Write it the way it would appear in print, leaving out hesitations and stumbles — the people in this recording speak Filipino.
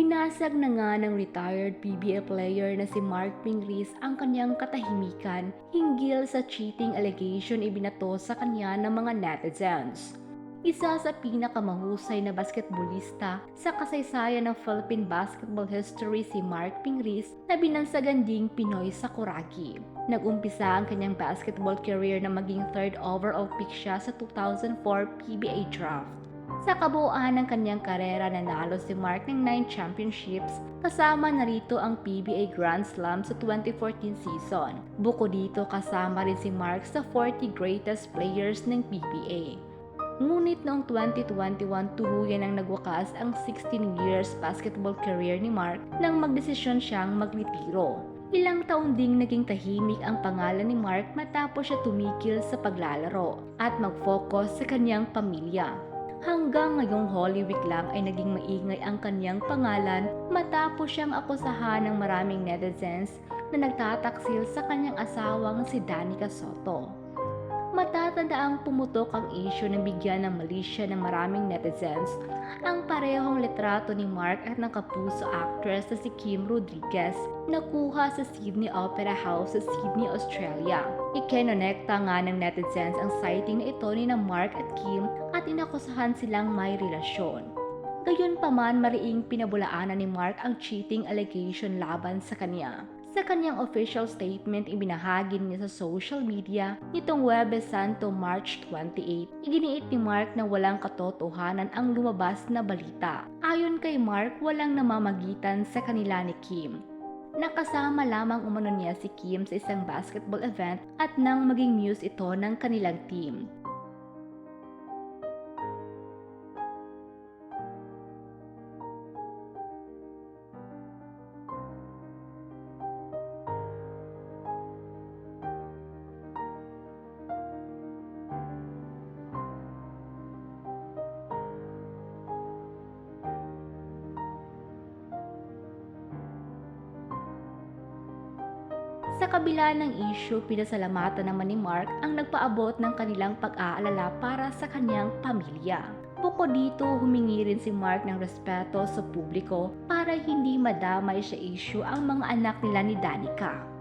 Binasag na nga ng retired PBA player na si Mark Pingris ang kanyang katahimikan hinggil sa cheating allegation ibinato sa kanya ng mga netizens. Isa sa pinakamahusay na basketballista sa kasaysayan ng Philippine basketball history si Mark Pingris na binansagan ding Pinoy Sakuragi. Nag-umpisa ang kanyang basketball career na maging third overall pick siya sa 2004 PBA draft. Sa kabuuan ng kanyang karera nanalo si Mark ng 9 championships, kasama na rito ang PBA Grand Slam sa 2014 season. Bukod dito kasama rin si Mark sa 40 greatest players ng PBA. Ngunit noong 2021 tuluyan ang nagwakas ang 16 years basketball career ni Mark nang magdesisyon siyang magretiro. Ilang taon ding naging tahimik ang pangalan ni Mark matapos siya tumigil sa paglalaro at mag-focus sa kanyang pamilya. Hanggang ngayong Holy Week lang ay naging maingay ang kanyang pangalan matapos siyang akusahan ng maraming netizens na nagtataksil sa kanyang asawang si Danica Soto. Matatandaang pumutok ang issue ng bigyan ng malisya ng maraming netizens ang parehong litrato ni Mark at ng kapuso actress na si Kim Rodriguez na kuha sa Sydney Opera House sa Sydney, Australia. Ikinonekta nga ng netizens ang sighting na ito ni na Mark at Kim at inakusahan silang may relasyon. Gayunpaman mariing pinabulaanan ni Mark ang cheating allegation laban sa kanya. Sa kanyang official statement, ibinahagi niya sa social media nitong Huwebes Santo, March 28. Iginiit ni Mark na walang katotohanan ang lumabas na balita. Ayon kay Mark, walang namamagitan sa kanila ni Kim. Nakasama lamang umano niya si Kim sa isang basketball event at nang maging muse ito ng kanilang team. Sa kabila ng issue, pinasalamatan naman ni Mark ang nagpaabot ng kanilang pag-aalala para sa kanyang pamilya. Bukod dito, humingi rin si Mark ng respeto sa publiko para hindi madamay sa issue ang mga anak nila ni Danica.